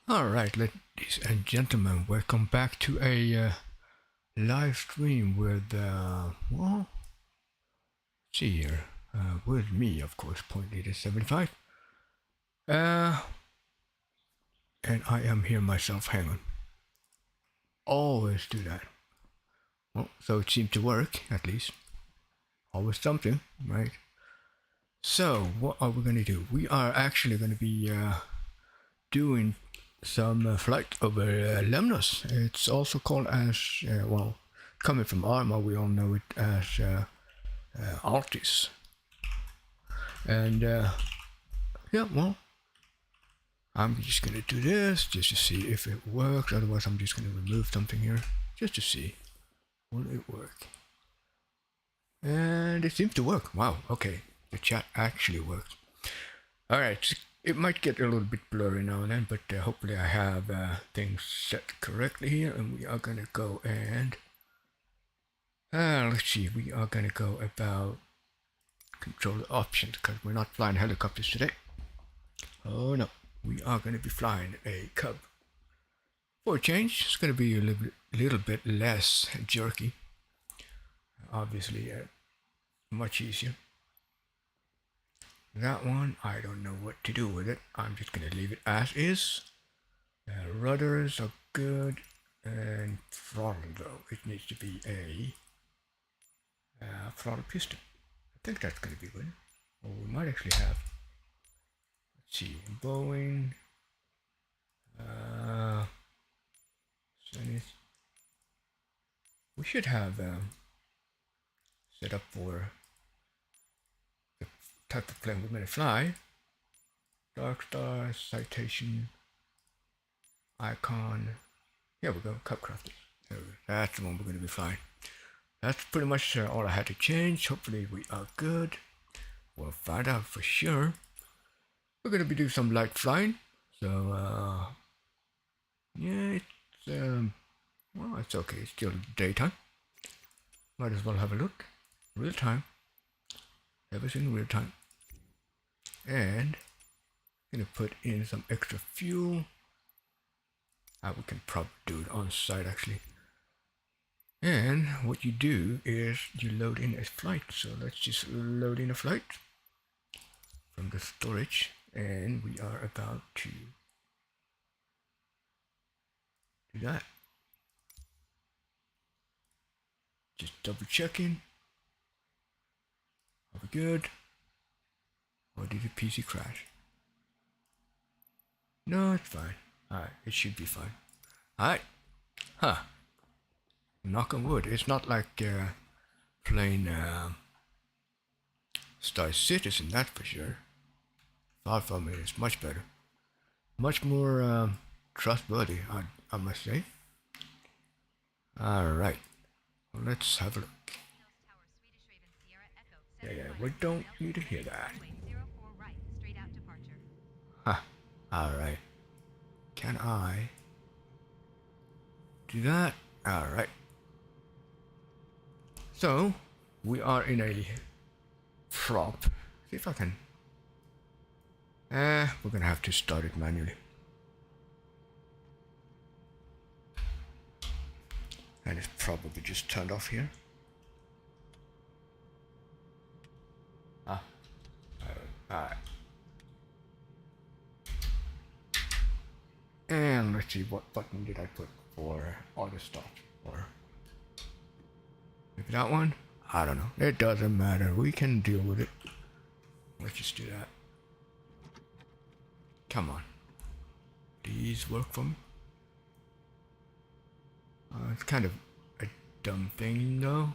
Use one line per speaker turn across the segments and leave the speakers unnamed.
Alright, ladies and gentlemen, welcome back to a live stream with, well, see here, with me, of course, Point Leader 75. Uh, and I am here myself, hang on. Always do that. Well, so it seemed to work, at least. Always something, right? So, what are we gonna do? We are actually gonna be, doing some flight over Lemnos. It's also called as, well, coming from ArmA, we all know it as Altis. And yeah, well, I'm just gonna do this just to see if it works. Otherwise, I'm just gonna remove something here just to see will it work. And it seems to work. Wow. Okay, the chat actually works. All right. It might get a little bit blurry now and then, but hopefully I have things set correctly here, and we are gonna go and let's see. We are gonna go about control options because we're not flying helicopters today. Oh no, we are gonna be flying a Cub. For a change, it's gonna be a little bit less jerky. Obviously, much easier. That one, I don't know what to do with it. I'm just gonna leave it as is. Rudders are good, and throttle though, it needs to be a throttle piston. I think that's gonna be good. Or we might actually have, let's see, Boeing, Zenith. We should have set up for the type of plane we're gonna fly. Dark Star, Citation, Icon. Here we go, Cubcraft. That's the one we're going to be flying. That's pretty much all I had to change. Hopefully we are good. We'll find out for sure. We're going to be doing some light flying. So, yeah, it's, well, it's okay. It's still daytime. Might as well have a look. Real time. Everything real time. And I'm going to put in some extra fuel. We can probably do it on site actually. And what you do is you load in a flight. So let's just load in a flight from the storage, and we are about to do that. Just double checking. Are we good? Or did the PC crash? No, it's fine. Alright, it should be fine. Alright. Huh. Knock on wood. It's not like plain Star Citizen, that's for sure. Far from it is much better. Much more trustworthy, I must say. Alright. Well, let's have a look. Yeah, we don't need to hear that. Huh. Alright. Can I do that? Alright. So, we are in a prop. See if I can. We're gonna have to start it manually. And it's probably just turned off here. Alright. And let's see, what button did I put for auto stop? Or maybe that one? I don't know. It doesn't matter. We can deal with it. Let's just do that. Come on. Please work for me. It's kind of a dumb thing though.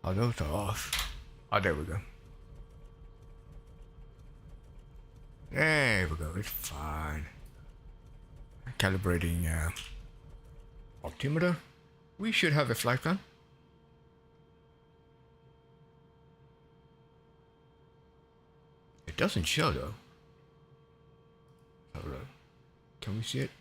Oh, those are off. Oh, there we go. There we go. It's fine. Calibrating altimeter. We should have a flight plan. It doesn't show though. Hold on. Can we see it?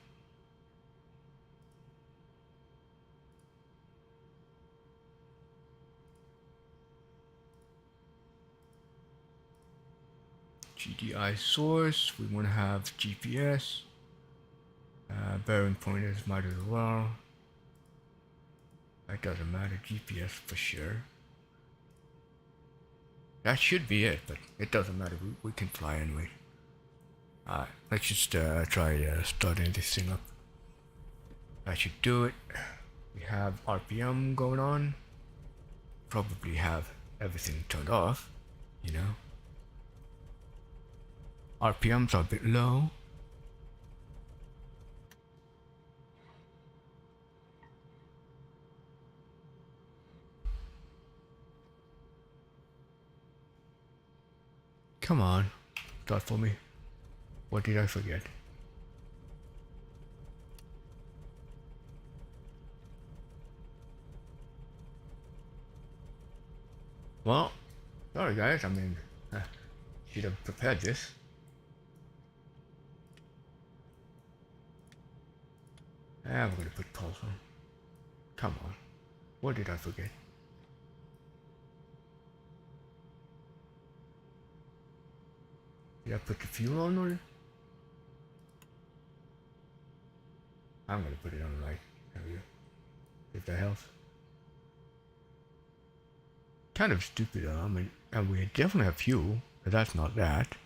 GDI source, we want to have GPS. Bearing pointers might as well. It doesn't matter, GPS for sure. That should be it, but it doesn't matter, we can fly anyway. Alright, let's just try starting this thing up. That should do it. We have RPM going on. Probably have everything turned off, you know. RPMs are a bit low. Come on, start for me. What did I forget? Well, sorry guys, I mean, should have prepared this. I'm gonna put pulse on. Come on, what did I forget? Did I put the fuel on or? I'm gonna put it on right. There we go. Get the health. Kind of stupid, I mean, and we definitely have fuel, but that's not that.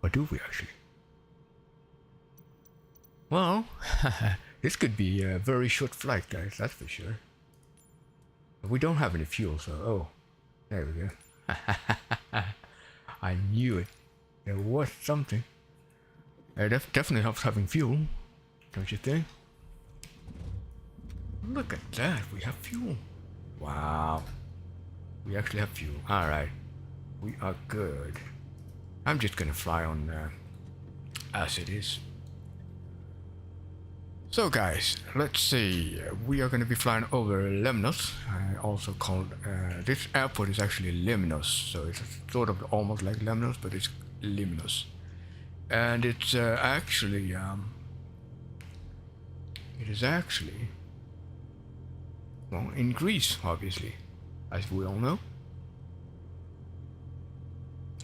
Or do we actually? Well, this could be a very short flight, guys, that's for sure. But we don't have any fuel, so, oh, there we go. I knew it. There was something. It definitely helps having fuel, don't you think? Look at that, we have fuel. Wow. We actually have fuel. Alright. We are good. I'm just gonna fly on as it is. So guys, let's see. We are gonna be flying over Lemnos. Also called, this airport is actually Lemnos. So it's sort of almost like Lemnos, but it's Lemnos. And it's actually, it is actually, well, in Greece, obviously, as we all know.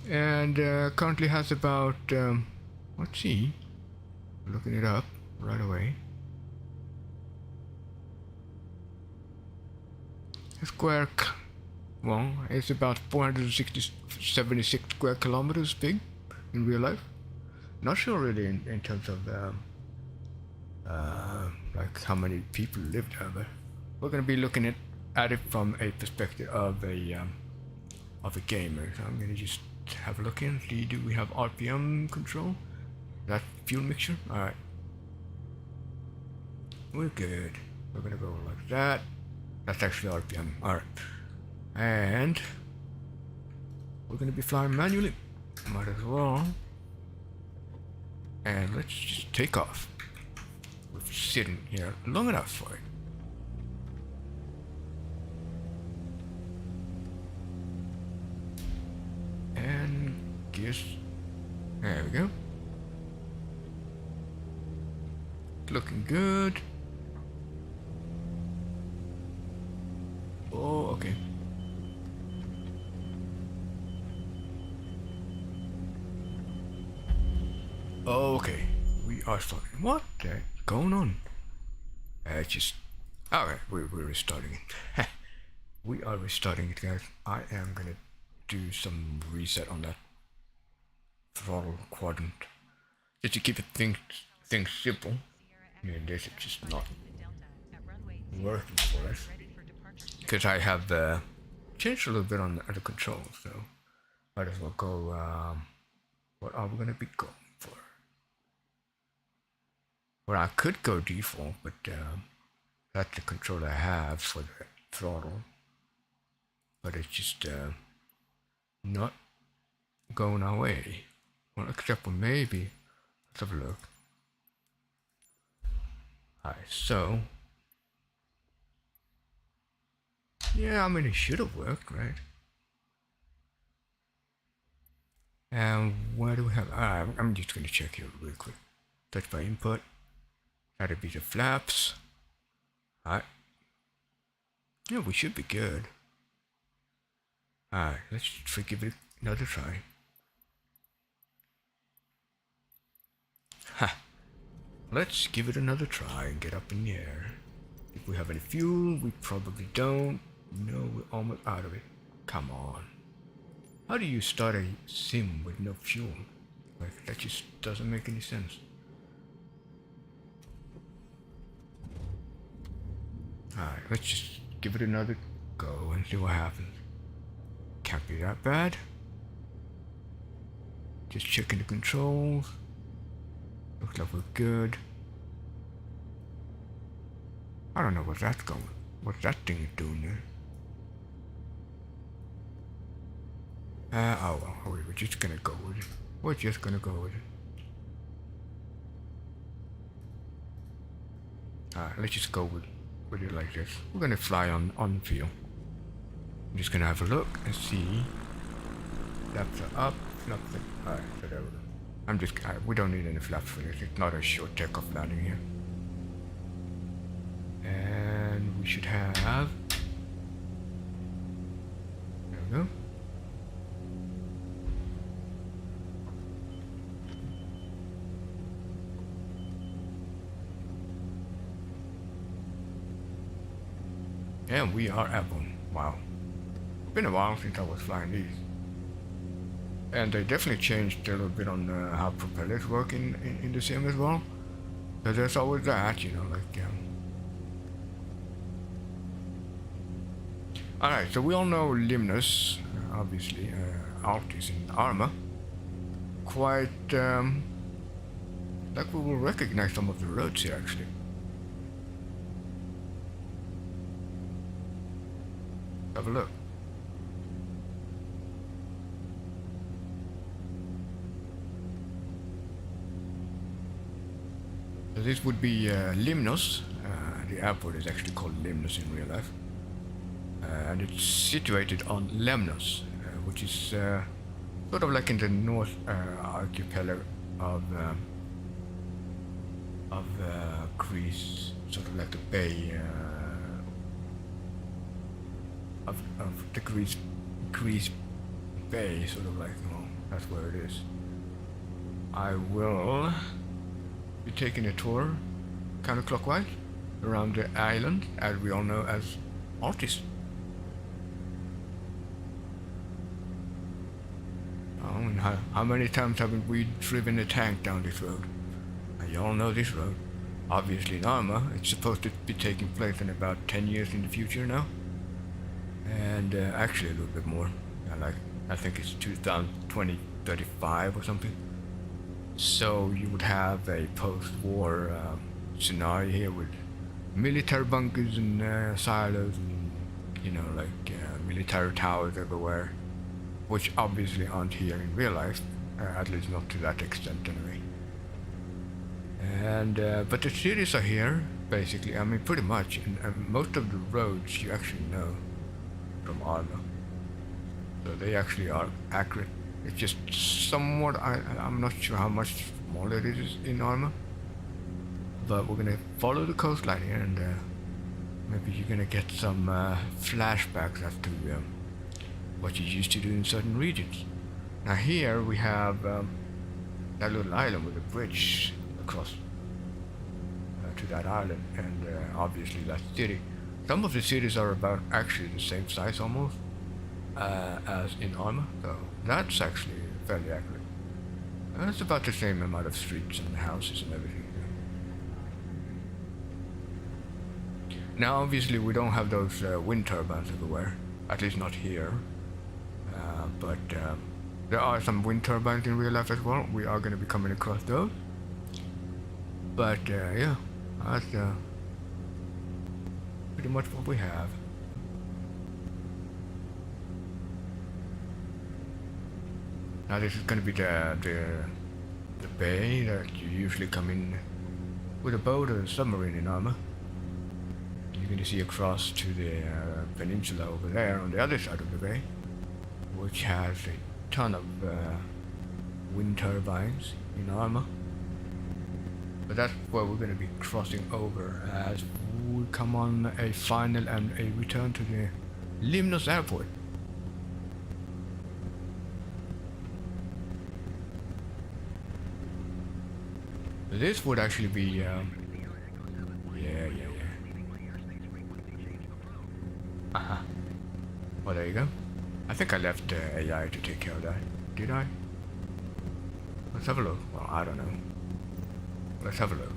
And currently has about, let's see, looking it up right away. Well, it's about 476 square kilometers big in real life. Not sure really in terms of like how many people live there, but we're gonna be looking at it from a perspective of a gamer. So I'm gonna just have a look in, see, do we have RPM control? That fuel mixture? Alright. We're good. We're gonna go like that. That's actually RPM. Alright. And we're gonna be flying manually. Might as well. And let's just take off. We're sitting here long enough for it. And gears. There we go. Looking good. Oh, okay. Okay, we are starting. What the going on? Just alright. We're restarting it. We are restarting it, guys. I am gonna do some reset on that throttle quadrant just to keep it things simple. And this is just not working for us because I have changed a little bit on the controls, so might as well go. What are we gonna be going for? Well, I could go default, but that's the control I have for the throttle. But it's just not going our way. Well, except for maybe. Let's have a look. Alright, so. Yeah, I mean, it should have worked, right? And where do we have? I'm just going to check here real quick. Touch by input. That'll be the flaps. Alright. Yeah, we should be good. Alright, let's give it another try. Let's give it another try and get up in the air. If we have any fuel, we probably don't. No, we're almost out of it. Come on. How do you start a sim with no fuel? Like, that just doesn't make any sense. Alright, let's just give it another go and see what happens. Can't be that bad. Just checking the controls. Looks like we're good. I don't know what's that thing is doing there. Oh well, we're just gonna go with it. We're just gonna go with it. Alright, let's just go with it like this. We're gonna fly on the field. I'm just gonna have a look and see. Flaps are up, flaps are... Alright, so there we go. We don't need any flaps for this. It's not a short takeoff landing here. And we should have... There we go. And we are at one. Wow. Been a while since I was flying these. And they definitely changed a little bit on how propellers work in the sim as well. So there's always that, you know, like... Alright, so we all know Lemnos, obviously, Altis and ArmA. Quite, like we will recognize some of the roads here, actually. Have a look. So this would be Lemnos. The airport is actually called Lemnos in real life. And it's situated on Lemnos, which is sort of like in the north archipelago of Greece, sort of like the bay of the Greece bay, sort of like, well, that's where it is. I will be taking a tour counterclockwise around the island, as we all know as Altis. Oh, and how many times haven't we driven a tank down this road? You all know this road. Obviously in ArmA, it's supposed to be taking place in about 10 years in the future now. And actually a little bit more. I think it's 2035 or something. So you would have a post-war scenario here with military bunkers and silos and, you know, like military towers everywhere, which obviously aren't here in real life, at least not to that extent anyway. And but the cities are here, basically. I mean, pretty much, and most of the roads you actually know from ArmA, so they actually are accurate. It's just somewhat, I'm not sure how much smaller it is in ArmA, but we're gonna follow the coastline here, and maybe you're gonna get some flashbacks as to what you used to do in certain regions. Now here we have that little island with a bridge across to that island, and obviously that city. Some of the cities are about actually the same size almost as in ArmA, so that's actually fairly accurate. It's about the same amount of streets and houses and everything. Now obviously we don't have those wind turbines everywhere, at least not here, but there are some wind turbines in real life as well. We are going to be coming across those, but yeah, that's pretty much what we have. Now this is going to be the bay that you usually come in with a boat or a submarine in ArmA. You're going to see across to the peninsula over there on the other side of the bay, which has a ton of wind turbines in ArmA. But that's where we're going to be crossing over as we come on a final and a return to the Lemnos airport. This would actually be, yeah. Uh-huh. Well, there you go. I think I left AI to take care of that. Did I? Let's have a look. Well, I don't know. Let's have a look.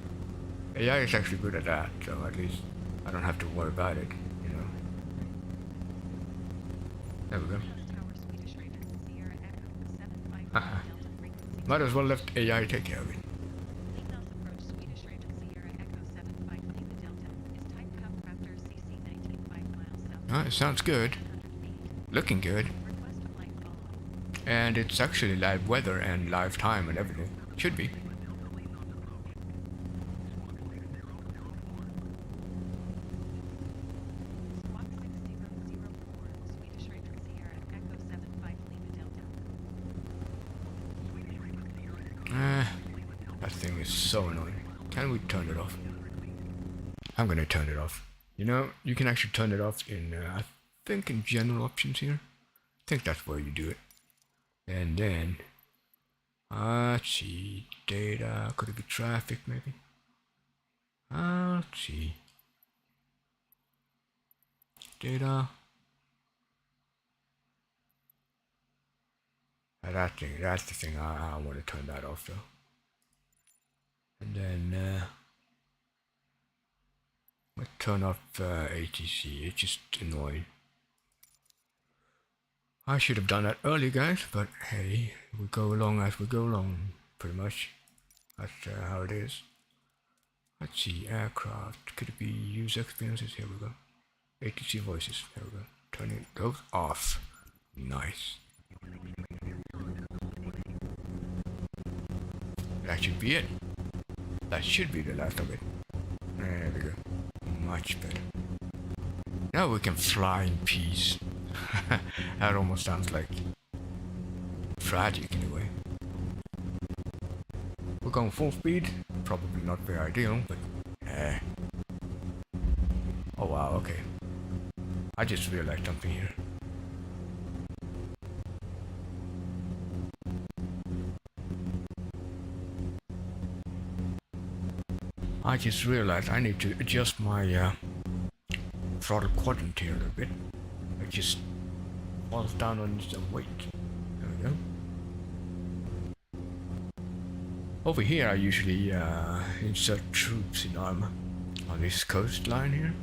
AI is actually good at that, so at least I don't have to worry about it, you know. There we go. Uh-huh. Might as well let AI take care of it. It sounds good. Looking good. And it's actually live weather and live time and everything. Should be. That thing is so annoying. Can we turn it off? I'm gonna turn it off. You know, you can actually turn it off in, I think in general options here. I think that's where you do it. And then, let's see, data, could it be traffic maybe? Let's see. Data. That's the thing, I want to turn that off though. And then, let's turn off ATC, it's just annoying. I should have done that early, guys, but hey, we go along as we go along, pretty much. That's how it is. Let's see, aircraft, could it be user experiences? Here we go. ATC voices, there we go. Turning those off. Nice. That should be it. That should be the last of it. There we go. Much better. Now we can fly in peace. That almost sounds like tragic in a way. We're going full speed. Probably not very ideal, but oh wow, okay. I just realized something here. I just realized I need to adjust my throttle quadrant here a little bit. It just falls down on some weight. There we go. Over here I usually insert troops in ArmA on this coastline here.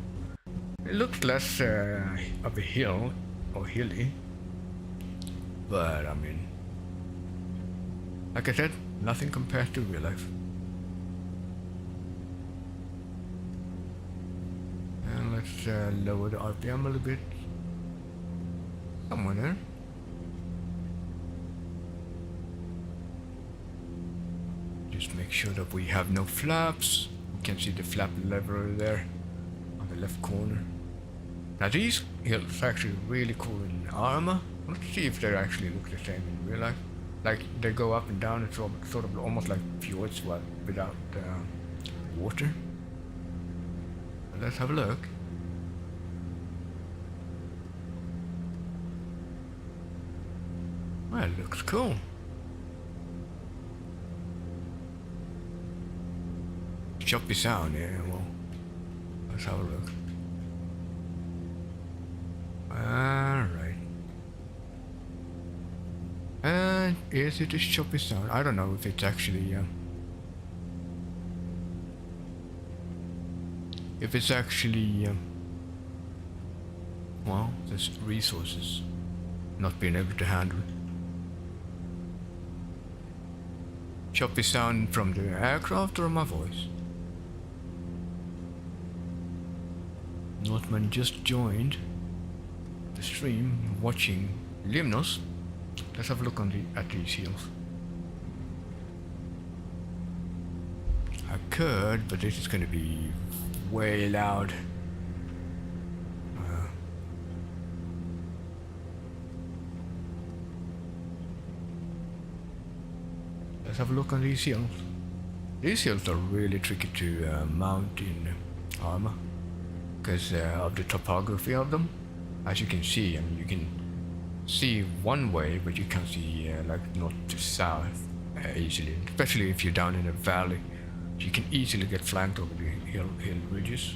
It looks less of a hill or hilly, but I mean, like I said, nothing compares to real life. And let's lower the RPM a little bit. Somewhere there. Just make sure that we have no flaps. You can see the flap lever there on the left corner. Now these hills are actually really cool in ArmA. Let's see if they actually look the same in real life. Like they go up and down, it's sort of almost like fjords but without water. Let's have a look. Well, it looks cool. Choppy sound, yeah, well, let's have a look. Alright. And is it a choppy sound? I don't know if it's actually, well, there's resources not being able to handle it. Choppy sound from the aircraft or my voice? Northman just joined the stream watching Lemnos. Let's have a look at these hills. I could, but this is going to be way loud. Let's have a look on these hills. These hills are really tricky to mount in ArmA because of the topography of them. As you can see, I mean, you can see one way, but you can't see like north to south easily, especially if you're down in a valley. You can easily get flanked over the hill ridges.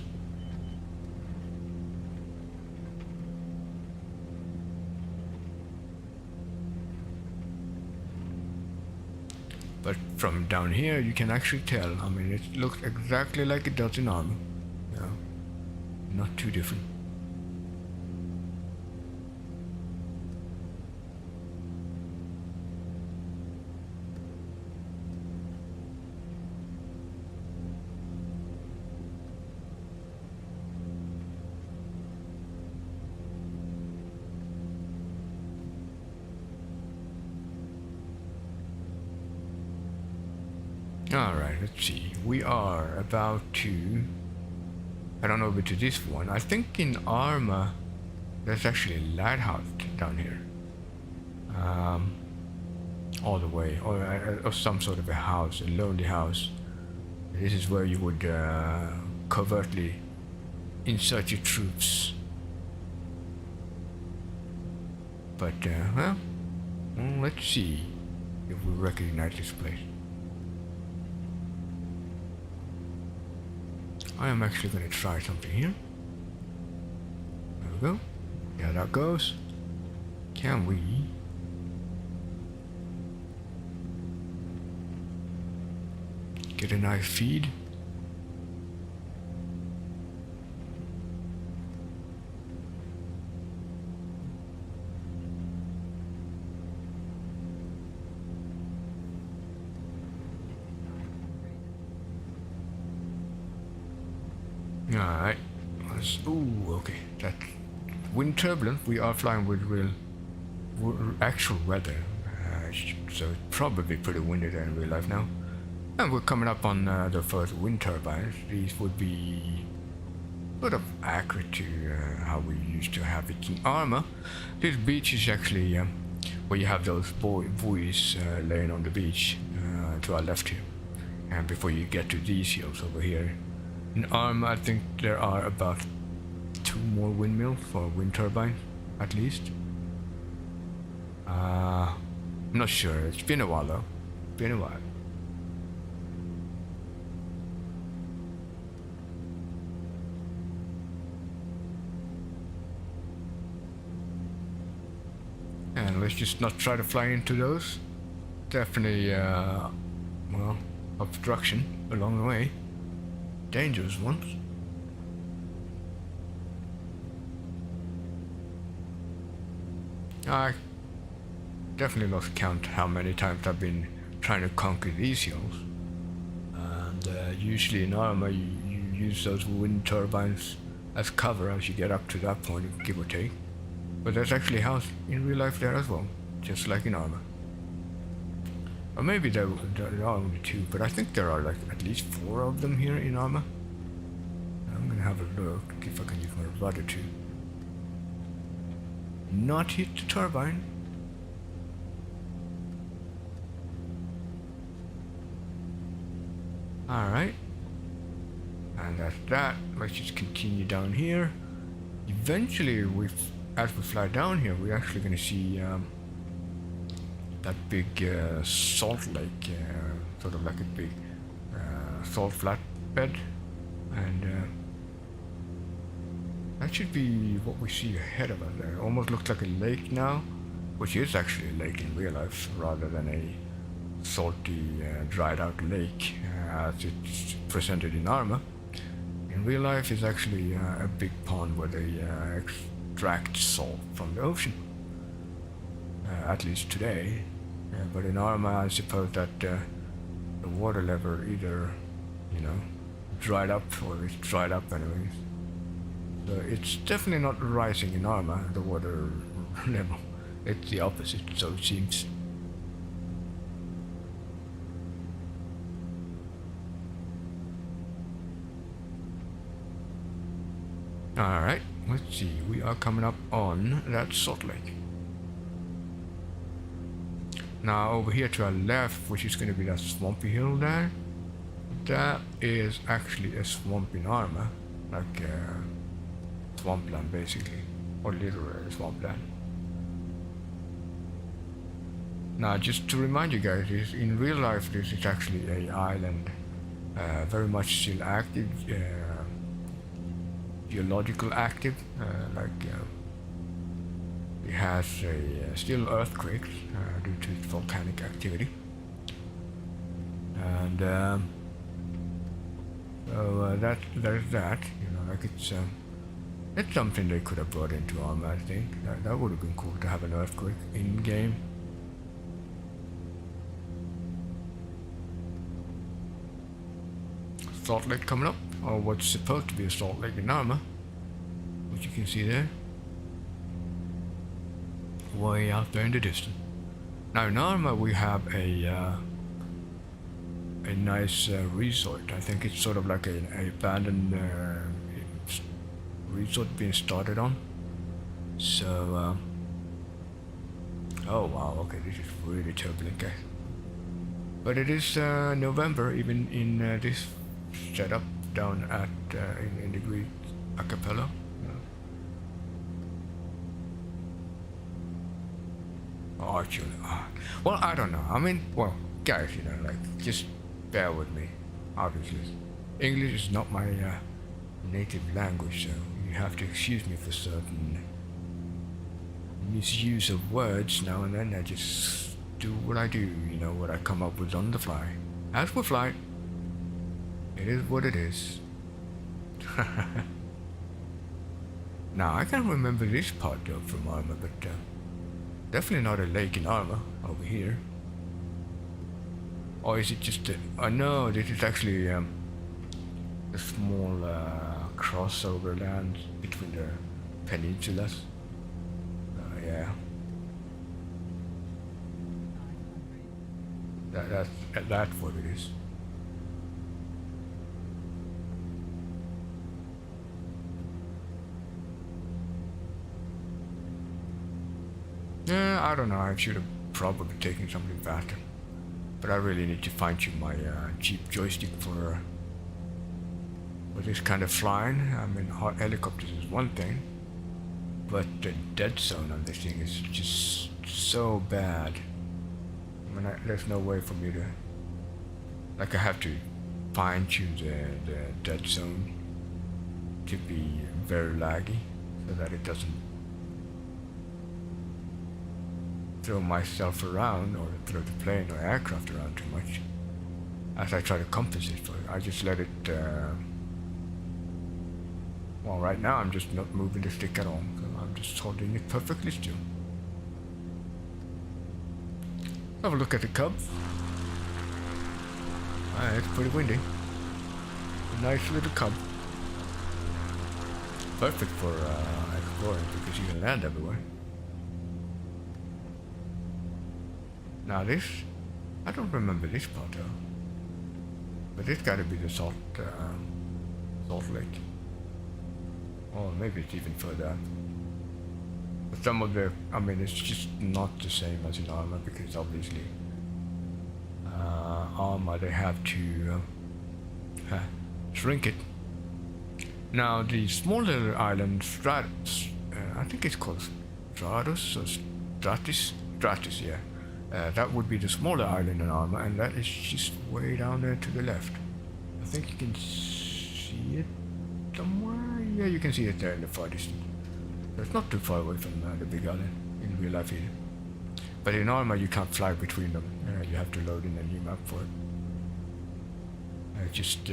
But from down here, you can actually tell. I mean, it looks exactly like it does in ArmA. You know, not too different. Alright, let's see. We are about to head on over to this one. I think in ArmA there's actually a lighthouse down here. All the way, or some sort of a house, a lonely house. This is where you would covertly insert your troops. But, well, let's see if we recognize this place. I am actually going to try something here. There we go. Yeah, that goes. Can we? Get a nice feed? Alright. Ooh, okay. That's wind turbulent. We are flying with real actual weather. So it's probably pretty windy there in real life now. And we're coming up on the first wind turbines. These would be sort of accurate to how we used to have it in ArmA. This beach is actually where you have those buoys laying on the beach to our left here. And before you get to these hills over here. In ArmA, I think there are about 2 more windmills for wind turbine, at least. I'm not sure. It's been a while though. Been a while. And let's just not try to fly into those. Definitely, well, obstruction along the way. Dangerous ones. I definitely lost count how many times I've been trying to conquer these hills. And usually in ArmA you use those wind turbines as cover as you get up to that point, give or take. But there's actually a house in real life there as well, just like in ArmA. Or maybe there are only 2, but I think there are like at least 4 of them here in ArmA. I'm gonna have a look, if I can use my rudder to not hit the turbine. Alright. And that's that. Let's just continue down here. Eventually, as we fly down here, we're actually gonna see that big salt lake, sort of like a big salt flatbed, and that should be what we see ahead of us there. It almost looks like a lake now, which is actually a lake in real life rather than a salty dried out lake as it's presented in ArmA. In real life it's actually a big pond where they extract salt from the ocean. At least today. But in ArmA, I suppose that the water level either, you know, dried up or it's dried up anyways. So it's definitely not rising in ArmA, the water level. It's the opposite, so it seems. Alright, let's see. We are coming up on that salt lake. Now over here to our left, which is going to be that swampy hill there, that is actually a swamp in ArmA, like swampland basically, or literally swampland. Now just to remind you guys, in real life this is actually a island very much still active, geological active, like it has still earthquakes due to its volcanic activity, and so there's that. You know, like it's something they could have brought into ArmA. I think that would have been cool to have an earthquake in game. Salt lake coming up, or what's supposed to be a salt lake in ArmA, which you can see there, way out there in the distance. Now in ArmA we have a nice resort. I think it's sort of like an abandoned resort being started on. So, oh wow, okay, this is really turbulent, guys. But it is November, even in this setup down at in the Greek archipelago. Actually, well, I don't know. I mean, well, guys, you know, like, just bear with me. Obviously, English is not my native language, so you have to excuse me for certain misuse of words now and then. I just do what I do, you know, what I come up with on the fly. As for flight, it is what it is. Now, I can't remember this part though from ArmA, but definitely not a lake in ArmA over here. Or is it just a... no, this is actually a small crossover land between the peninsulas. Yeah. That's what it is. Yeah, I don't know. I should have probably taken something faster. But I really need to fine-tune my cheap joystick for this kind of flying. I mean, hot helicopters is one thing, but the dead zone on this thing is just so bad. I mean, there's no way for me to... like, I have to fine-tune the dead zone to be very laggy so that it doesn't throw myself around or throw the plane or aircraft around too much as I try to compensate for it. I just let it, well, right now I'm just not moving the stick at all, so I'm just holding it perfectly still. Have a look at the Cub. It's pretty windy. A nice little Cub. Perfect for exploring because you can land everywhere. Now this, I don't remember this part though, but this gotta be the salt lake. Or maybe it's even further out. But some of the, I mean, it's just not the same as in ArmA because obviously ArmA, they have to shrink it. Now the smaller island, Stratus, I think it's called Stratus or Stratis, yeah. That would be the smaller island in ArmA, and that is just way down there to the left. I think you can see it somewhere. Yeah, you can see it there in the far distance. So it's not too far away from the big island in real life either. But in ArmA, you can't fly between them. You have to load in a new map for it. Just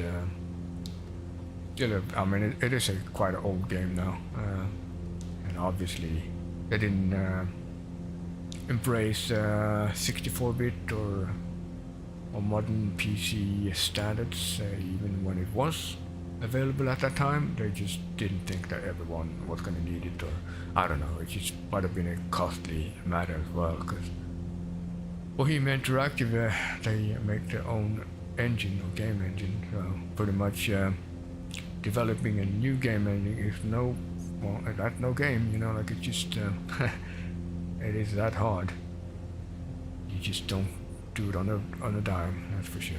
still, I mean, it is a quite an old game now, and obviously they didn't embrace 64-bit or modern PC standards, even when it was available at that time. They just didn't think that everyone was going to need it, or I don't know, it just might have been a costly matter as well, because Bohemia Interactive, they make their own engine or game engine, so pretty much developing a new game engine is that's no game, you know, like it's just it is that hard. You just don't do it on a dime, that's for sure.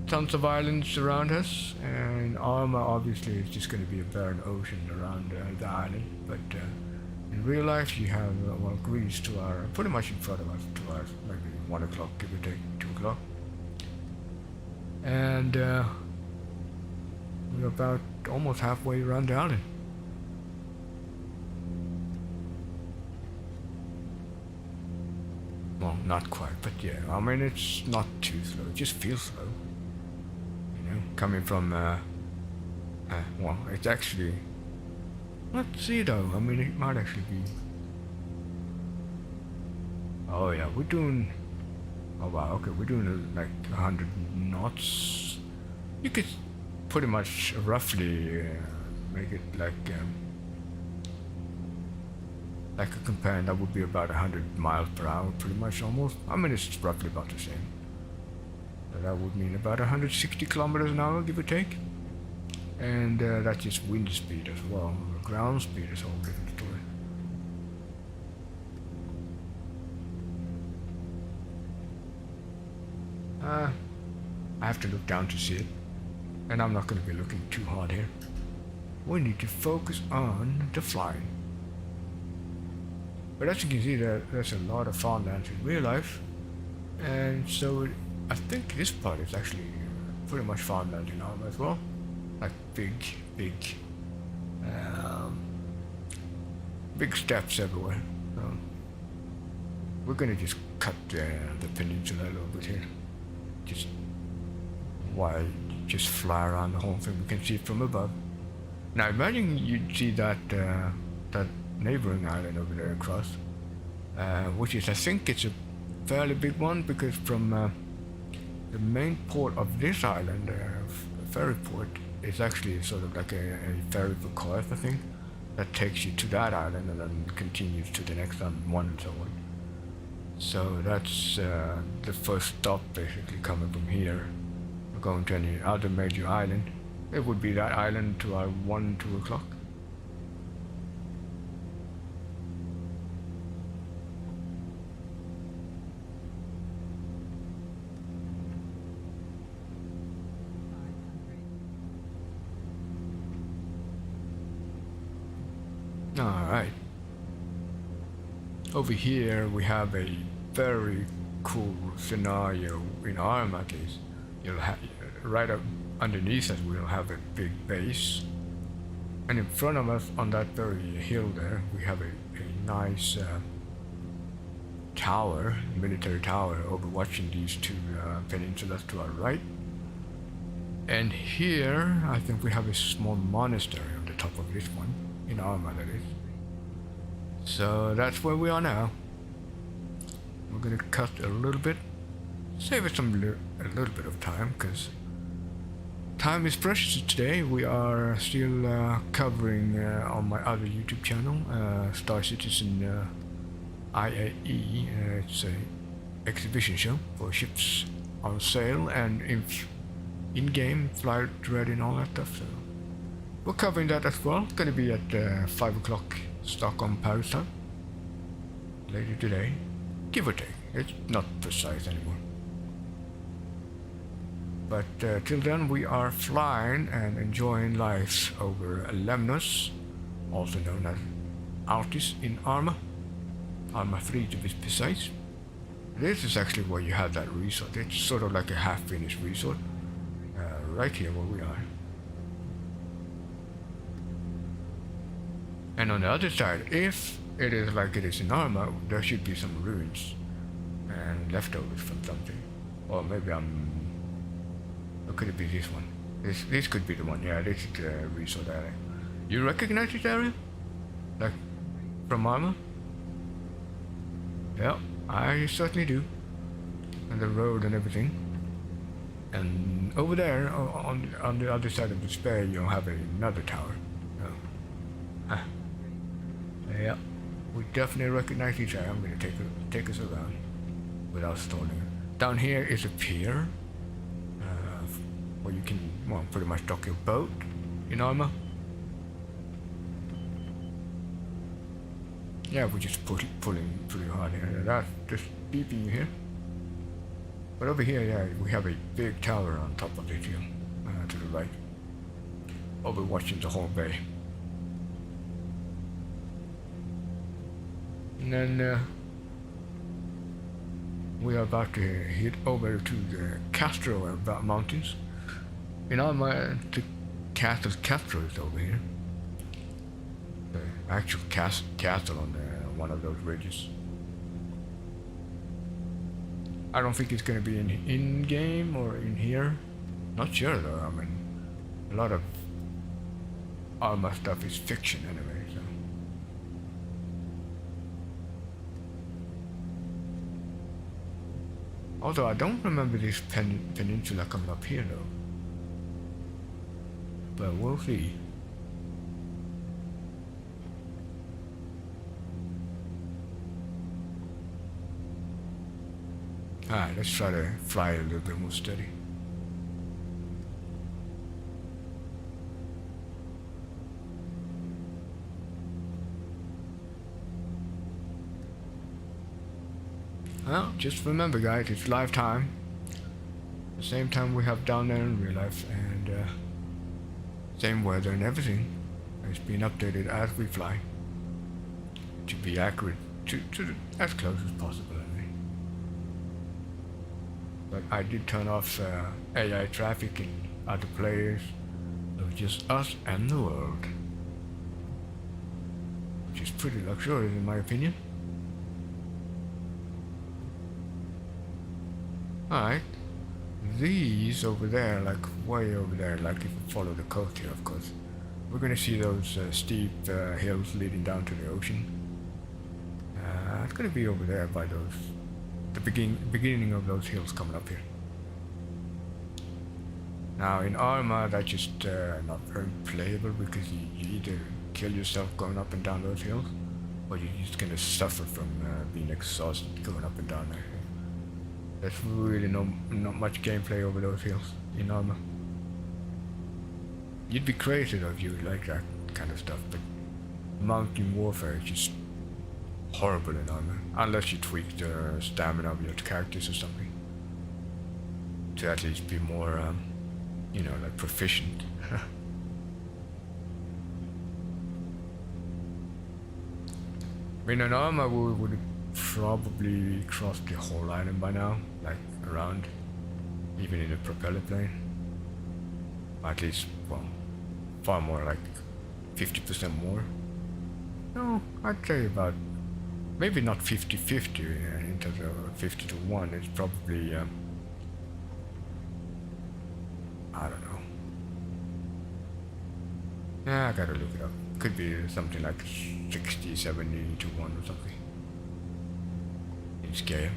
Tons of islands around us, and ArmA obviously is just going to be a barren ocean around the island, but in real life you have Greece to our, pretty much in front of us, to our maybe 1 o'clock, give or take 2 o'clock. And we're about almost halfway around the island. Well, not quite, but yeah. I mean, it's not too slow. It just feels slow. You know, coming from, well, it's actually, let's see though. I mean, it might actually be. Oh yeah, we're doing. Oh wow, okay, we're doing like 100 knots. You could pretty much roughly make it like a companion. That would be about 100 miles per hour, pretty much almost. I mean, it's roughly about the same. So that would mean about 160 kilometers an hour, give or take. And that's just wind speed as well. Ground speed is a whole different story. I have to look down to see it. And I'm not going to be looking too hard here. We need to focus on the flying. But as you can see, there's a lot of farmlands in real life. And so I think this part is actually pretty much farmland in ArmA as well. Like big steppes everywhere. So we're going to just cut the peninsula a little bit here. Just fly around the whole thing. We can see it from above. Now imagine you'd see that neighboring island over there across, which is, I think it's a fairly big one, because from the main port of this island, ferry port, is actually sort of like a ferry for cars, I think, that takes you to that island and then continues to the next one and so on. So that's the first stop basically coming from here. We're going to any other major island. It would be that island to our 2 o'clock. Alright. Over here we have a very cool scenario in ArmA at least. You'll have right up underneath us we'll have a big base. And in front of us on that very hill there we have a nice tower, military tower overwatching these two peninsulas to our right. And here I think we have a small monastery on the top of this one, in ArmA that is. So that's where we are now. We're gonna cut a little bit, save us a little bit of time, because time is precious today. We are still covering on my other YouTube channel, Star Citizen IAE. It's a exhibition show for ships on sale and in-game flight ready and all that stuff. So we're covering that as well. It's gonna be at 5 o'clock Stockholm Paris time later today, give or take. It's not precise anymore. But till then we are flying and enjoying life over Lemnos, also known as Altis in ArmA. ArmA 3 to be precise. This is actually where you have that resort. It's sort of like a half-finished resort. Right here where we are. And on the other side, if it is like it is in ArmA, there should be some ruins and leftovers from something. Or maybe or could it be this one? This could be the one. Yeah, this is the resort area. You recognize this area? Like from ArmA? Yeah, I certainly do. And the road and everything. And over there, on the other side of the spare, you'll have another tower. Oh. Yeah, we definitely recognize each other. I'm going to take us around without stalling. Down here is a pier where you can, well, pretty much dock your boat in ArmA. Yeah, we're just pulling pretty hard here. That's just beeping you here. But over here, yeah, we have a big tower on top of the hill to the right, overwatching the whole bay. And then we are about to head over to the Castro Mountains. In ArmA, the castle's capital is over here. The actual castle on one of those ridges. I don't think it's going to be in game or in here. Not sure though. I mean, a lot of ArmA stuff is fiction anyway. So. Although I don't remember this peninsula coming up here though. But we'll see. Alright, let's try to fly a little bit more steady. Well, just remember guys, it's live time. The same time we have down there in real life, and same weather and everything. It's been updated as we fly. To be accurate, to as close as possible. But I did turn off AI traffic and other players. It was just us and the world. Which is pretty luxurious in my opinion. Alright. These over there, like way over there, like if you follow the coast here of course. We're gonna see those steep hills leading down to the ocean. It's gonna be over there by those the beginning of those hills coming up here. Now in ArmA that's just not very playable because you either kill yourself going up and down those hills, or you're just gonna suffer from being exhausted going up and down there. There's really not much gameplay over those hills in ArmA. You'd be crazy though if you like that kind of stuff, but mountain warfare is just horrible in ArmA, unless you tweak the stamina of your characters or something to at least be more, you know, like proficient. I mean, in ArmA we would have probably crossed the whole island by now, like around, even in a propeller plane. At least, well, far more, like 50% more. No, I'd say about. Maybe not 50-50 in terms of 50 to 1. It's probably, I don't know. Yeah, I gotta look it up. Could be something like 60, 70 to 1 or something. In scale.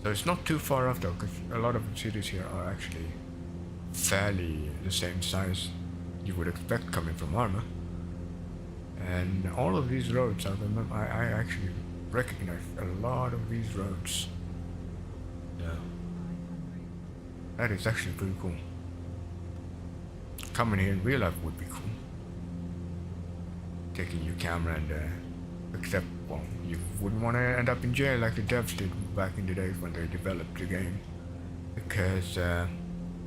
So it's not too far off though, because a lot of the cities here are actually fairly the same size you would expect coming from ArmA. And all of these roads, I actually recognize a lot of these roads. Yeah. That is actually pretty cool. Coming here in real life would be cool. Taking your camera and, except, well, you wouldn't want to end up in jail like the devs did back in the days when they developed the game. Because,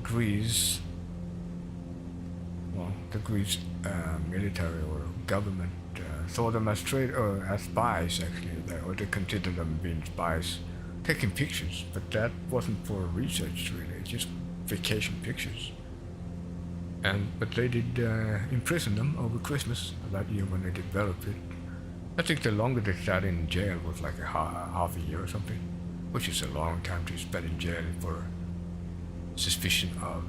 Greece, well, the Greece military or government saw them as as spies actually, or they considered them being spies, taking pictures, but that wasn't for research really, just vacation pictures. But they did imprison them over Christmas that year when they developed it. I think the longer they sat in jail was like half a year or something, which is a long time to spend in jail for suspicion of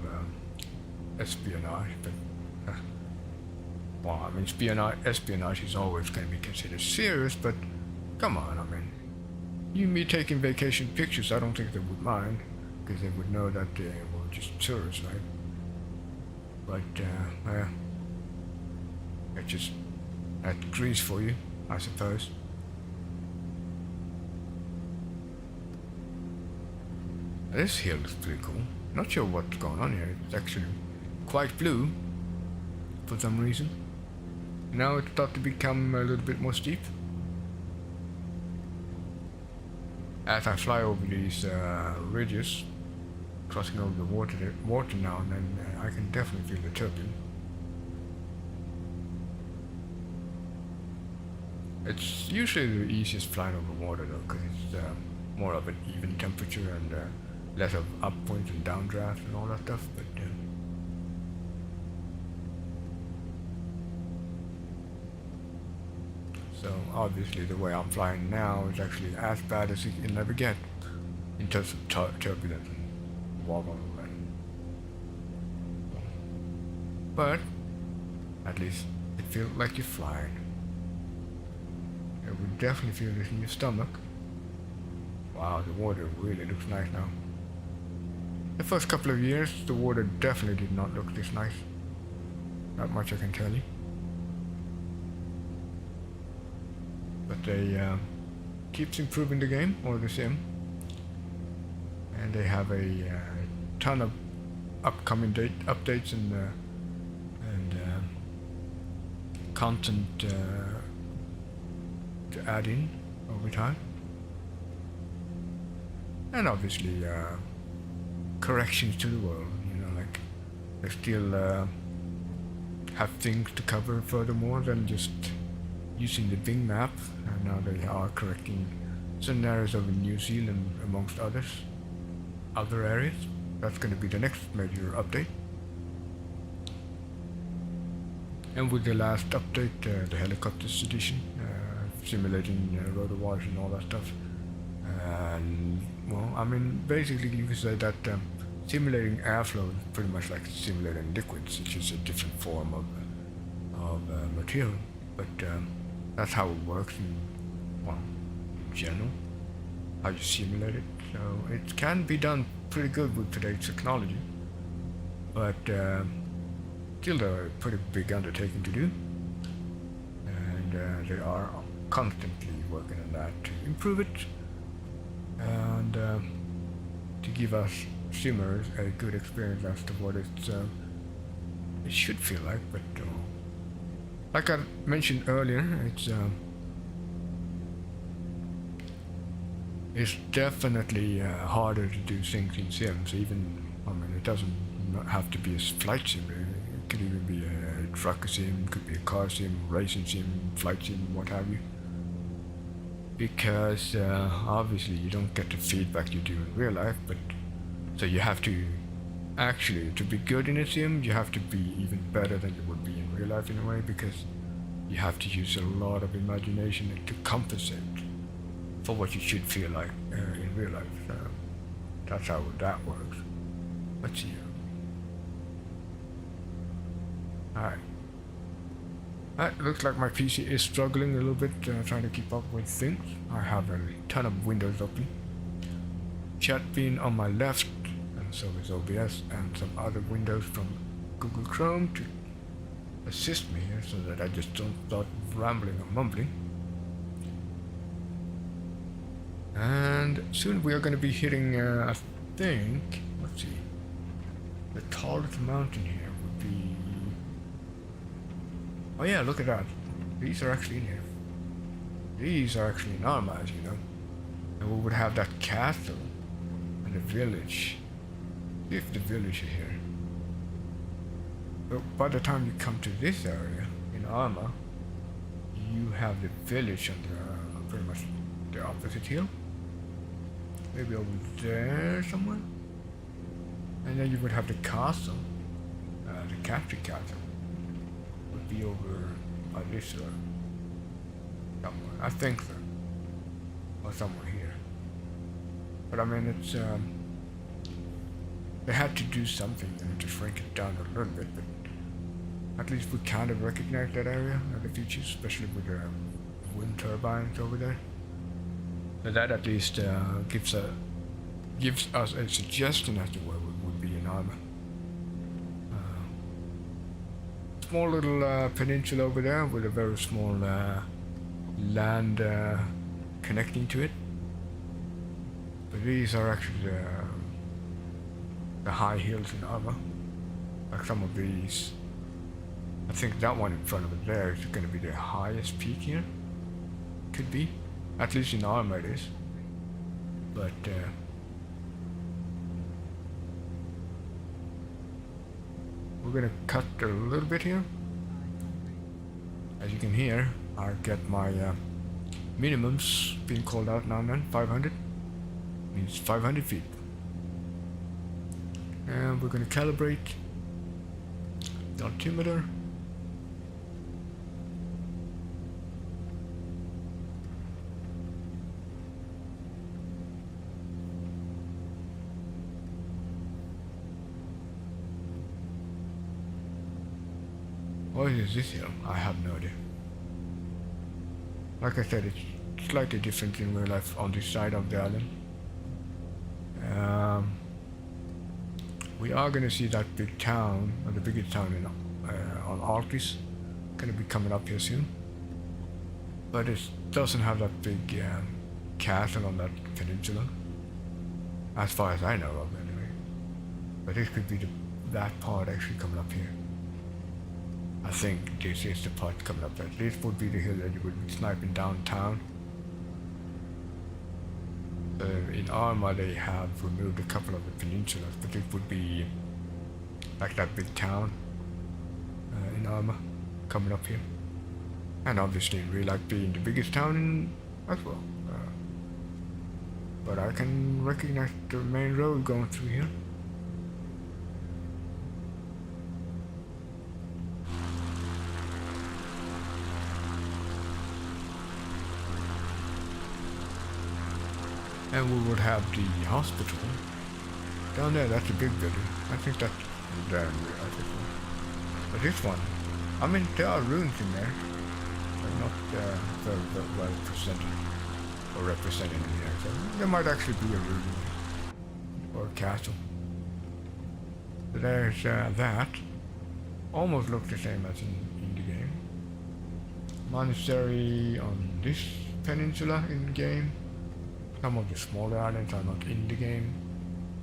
espionage. But well, I mean, espionage is always going to be considered serious, but come on, I mean, me taking vacation pictures, I don't think they would mind, because they would know that they were just tourists, right? But, that's Greece for you, I suppose. This hill is pretty cool. Not sure what's going on here. It's actually quite blue for some reason. Now it's starting to become a little bit more steep. As I fly over these ridges, crossing over the water now and then, I can definitely feel the turbulence. It's usually the easiest flying over water though, because it's more of an even temperature and less of upwinds and downdrafts and all that stuff. But so obviously the way I'm flying now is actually as bad as you can ever get in terms of turbulence and wobble. But at least it feels like you're flying. It would definitely feel this in your stomach. Wow, the water really looks nice now. The first couple of years, the water definitely did not look this nice. Not much I can tell you. But they keeps improving the game, or the sim. And they have a ton of upcoming updates and content to add in over time, and obviously corrections to the world. You know, like they still have things to cover furthermore than just using the Bing map, and now they are correcting scenarios of New Zealand amongst other areas. That's going to be the next major update. And with the last update, the helicopters edition, simulating rotor wars and all that stuff. Well, I mean, basically you could say that simulating airflow is pretty much like simulating liquids. It's just a different form of material. But that's how it works in general, how you simulate it. So it can be done pretty good with today's technology. But still a pretty big undertaking to do, and they are constantly working on that to improve it and to give us simmers a good experience as to what it should feel like. But like I mentioned earlier, it's definitely harder to do things in sims. Even, I mean, it doesn't have to be a flight sim. It could even be a truck sim, could be a car sim, racing sim, flight sim, what have you. Because obviously you don't get the feedback you do in real life, but so you have to actually, to be good in a sim, you have to be even better than you would be in real life in a way, because you have to use a lot of imagination to compensate for what you should feel like in real life. So that's how that works. Let's see. Alright. Looks like my PC is struggling a little bit, trying to keep up with things. I have a ton of windows open. Chat being on my left, and so is OBS, and some other windows from Google Chrome to assist me here so that I just don't start rambling or mumbling. And soon we are going to be hitting, I think, let's see, the tallest mountain here would be, oh yeah, look at that. These are actually in here. These are actually in ArmA, as you know. And we would have that castle and the village, if the village is here. But by the time you come to this area in ArmA, you have the village on the pretty much the opposite hill. Maybe over there somewhere. And then you would have the castle, the country castle. Would be over by this somewhere. I think so. Or somewhere here. But I mean, it's they had to do something to shrink it down a little bit, but at least we kind of recognize that area and the features, especially with the wind turbines over there. So that at least gives us a suggestion as to where we would be in ArmA. Small little peninsula over there with a very small land connecting to it. But these are actually the high hills in ArmA. Like some of these. I think that one in front of it there is going to be the highest peak here. Could be. At least in ArmA it is. But we're going to cut a little bit here. As you can hear, I get my minimums being called out now and then. 500 means 500 feet. And we're going to calibrate the altimeter. What is this hill? I have no idea. Like I said, it's slightly different in real life on this side of the island. We are gonna see that big town, or the biggest town on Altis, gonna be coming up here soon. But it doesn't have that big castle on that peninsula, as far as I know of anyway. But this could be that part actually coming up here. I think this is the part coming up. This would be the hill that you would be sniping downtown. In ArmA they have removed a couple of the peninsulas, but it would be like that big town in ArmA coming up here. And obviously in real life being the biggest town as well. But I can recognize the main road going through here. And we would have the hospital down there. That's a big building. I think that's there. But this one, I mean, there are ruins in there. They're not very well presented or represented in here. So there might actually be a ruin or a castle. So there's that. Almost looks the same as in the game. Monastery on this peninsula in the game. Some of the smaller islands are not in the game.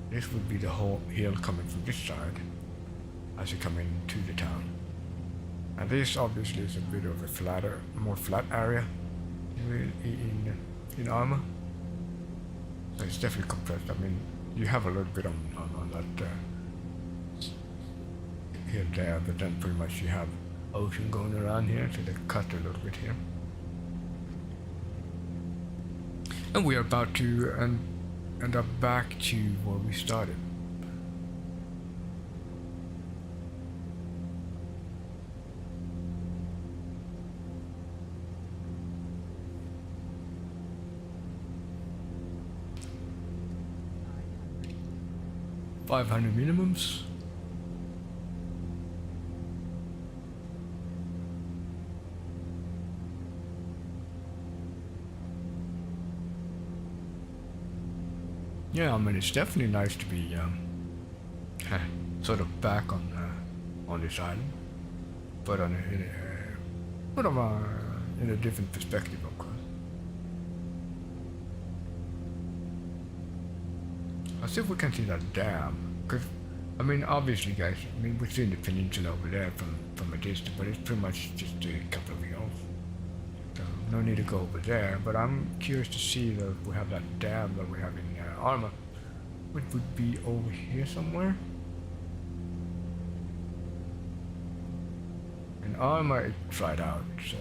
This would be the whole hill coming from this side as you come into the town. And this obviously is a bit of a more flat area in ArmA. So it's definitely compressed. I mean, you have a little bit on that hill there, but then pretty much you have ocean going around here, so they cut a little bit here. And we are about to end up back to where we started. $500 minimums. Yeah, I mean, it's definitely nice to be sort of back on this island, but in a different perspective, of course. Let's see if we can see that dam, because I mean, obviously, guys, I mean, we've seen the peninsula over there from a distance, but it's pretty much just a couple of hills. So no need to go over there. But I'm curious to see that we have that dam that we have in ArmA. It would be over here somewhere. In ArmA it dried out, so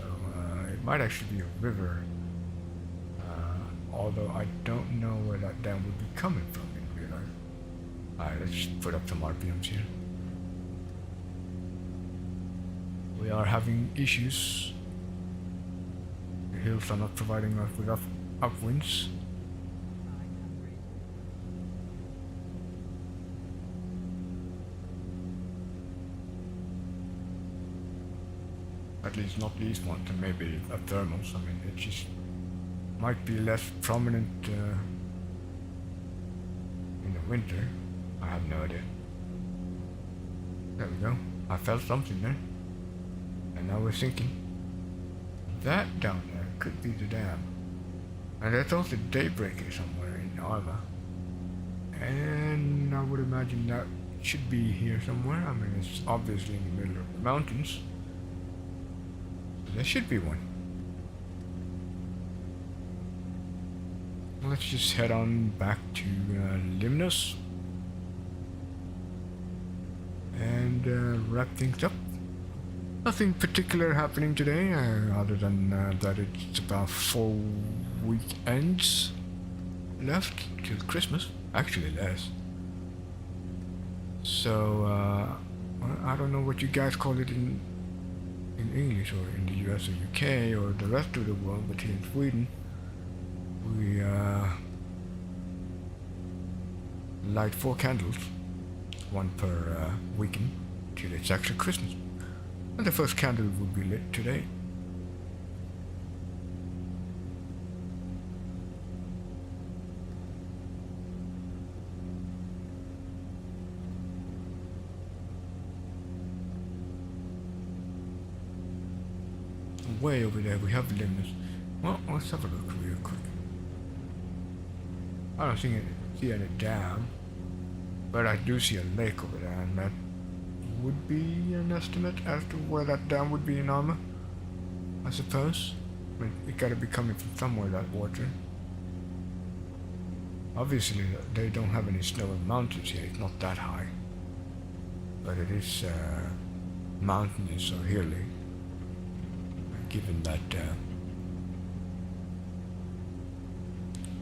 it might actually be a river. Although I don't know where that dam would be coming from in real life. Alright, let's put up some RPMs here. We are having issues. The hills are not providing us with upwinds. At least not these ones, and maybe a thermals. I mean, it just might be less prominent in the winter. I have no idea. There we go. I felt something there. And now we're sinking. That down there could be the dam. And there's also Daybreaker somewhere in ArmA. And I would imagine that should be here somewhere. I mean, it's obviously in the middle of the mountains. There should be one. Let's just head on back to Lemnos and wrap things up. Nothing particular happening today, other than that it's about 4 weekends left till Christmas. Actually, less. So, I don't know what you guys call it in English or in the US or UK or the rest of the world, but here in Sweden, we light 4 candles, one per weekend, till it's actually Christmas. And the first candle will be lit today. Way over there we have Lemnos. Well, let's have a look real quick. I don't see any dam, but I do see a lake over there, and that would be an estimate as to where that dam would be in ArmA, I suppose. I mean, it gotta be coming from somewhere, that water. Obviously, they don't have any snow and mountains here, it's not that high. But it is mountainous or hilly, given that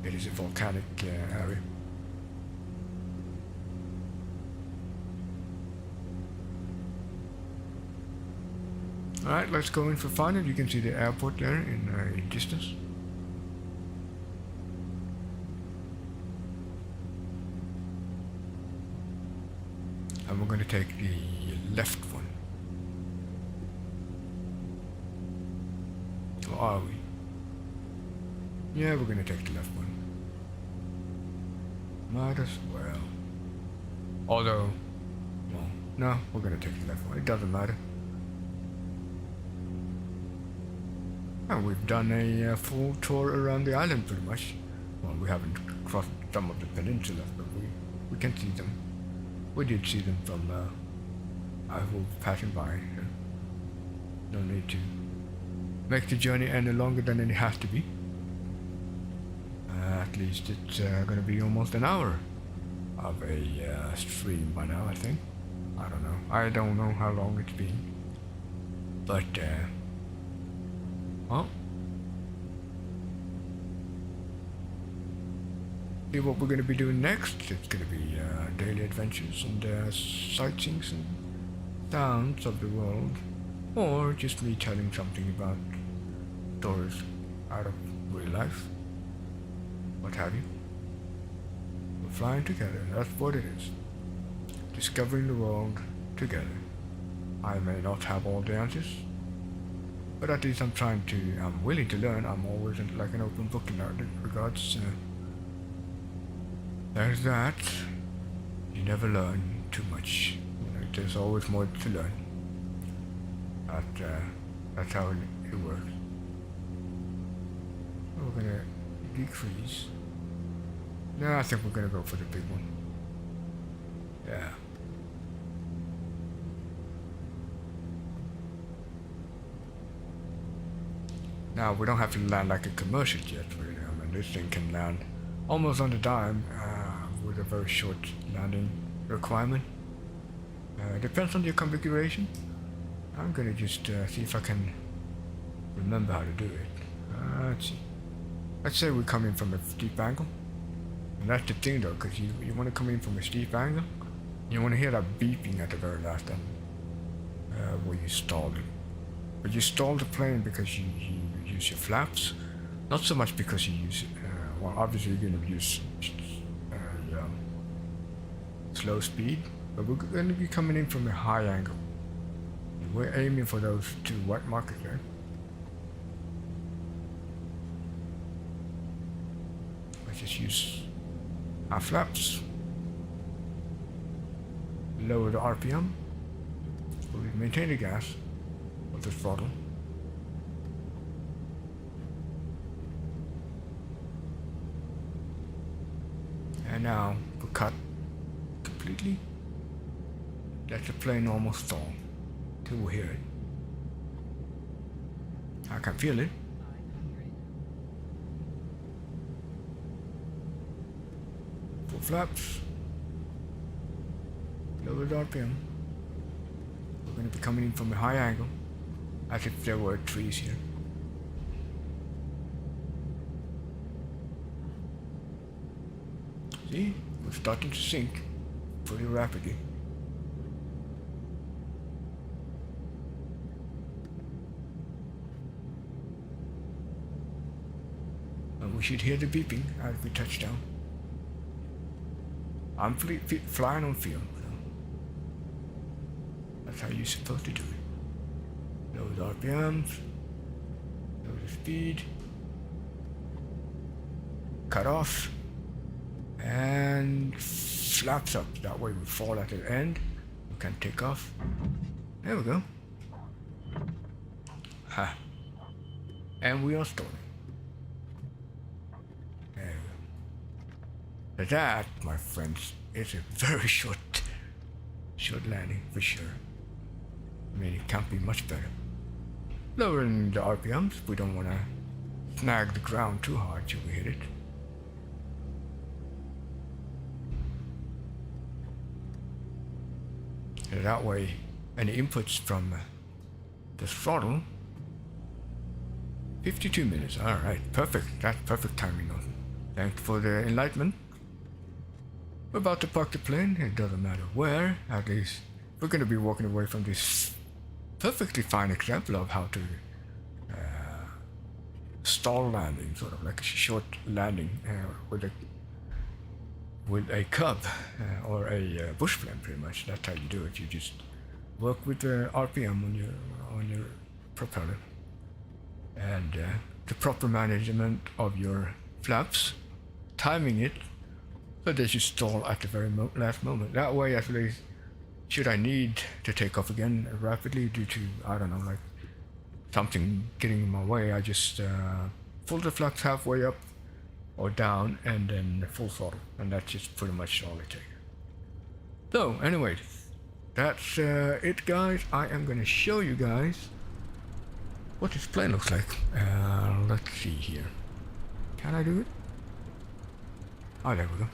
it is a volcanic area. Alright, let's go in for fun, and you can see the airport there in distance. And we're going to take the left one. Or are we? Yeah, we're going to take the left one. Might as well. Although, well, no, we're going to take the left one. It doesn't matter. And we've done a full tour around the island pretty much. Well, we haven't crossed some of the peninsulas, but we can see them. We did see them from I was passing by. So no need to make the journey any longer than it has to be. At least it's going to be almost an hour of a stream by now, I think. I don't know. I don't know how long it's been. But, well, see what we're going to be doing next. It's going to be daily adventures and sightseeing and sounds of the world, or just me telling something about stories out of real life, what have you. We're flying together, that's what it is. Discovering the world together. I may not have all the answers, but at least I'm willing to learn. I'm always like an open book in that regards. There's that. You never learn too much. There's always more to learn. That's how it works. We're gonna decrease. No, I think we're gonna go for the big one. Yeah. Now, we don't have to land like a commercial jet, really. I mean, this thing can land almost on the dime with a very short landing requirement. Depends on your configuration. I'm gonna just see if I can remember how to do it. Let's see. Let's say we come in from a steep angle. And that's the thing though, because you want to come in from a steep angle. You want to hear that beeping at the very last end where you stalled it. But you stall the plane because you use your flaps, not so much because you use well, obviously you're going to use slow speed, but we're going to be coming in from a high angle. We're aiming for those 2 white markers there. Let's just use our flaps. Lower the RPM. We'll maintain the gas with the throttle. And now we cut completely. Let the plane almost stall till we hear it. I can feel it. Full flaps. Lower the RPM. We're going to be coming in from a high angle. as if there were trees here. See, we're starting to sink pretty rapidly. And we should hear the beeping as we touch down. I'm flying on film, so that's how you're supposed to do it. Those RPMs, those speed, cut off, and flaps up. That way we fall at the end. We can take off. There we go. Ha. And we are stalling. There we go. That, my friends, is a very short landing for sure. I mean, it can't be much better. Lowering the RPMs. We don't want to snag the ground too hard till we hit it. And that way, any inputs from the throttle. 52 minutes. All right, perfect. That's perfect timing. Thanks for the enlightenment. We're about to park the plane. It doesn't matter where. At least we're going to be walking away from this perfectly fine example of how to stall landing, sort of like a short landing with a cub or a bush plane, pretty much. That's how you do it. You just work with the RPM on your propeller and the proper management of your flaps, timing it so that you stall at the very last moment. That way, at least, should I need to take off again rapidly due to, I don't know, like something getting in my way, I just pull the flaps halfway up or down and then full throttle, and that's just pretty much all it takes. So anyway, that's it, guys. I am going to show you guys what this plane looks like. Let's see here. Can I do it? Oh, there we go.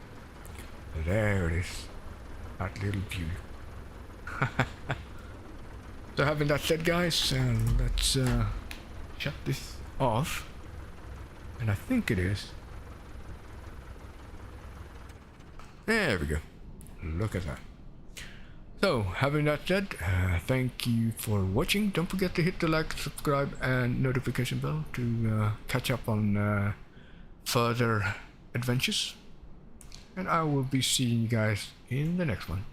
There it is. That little beauty. So having that said, guys, let's shut this off. And I think it is. There we go. Look at that. So, having that said, thank you for watching. Don't forget to hit the like, subscribe, and notification bell to catch up on further adventures. And I will be seeing you guys in the next one.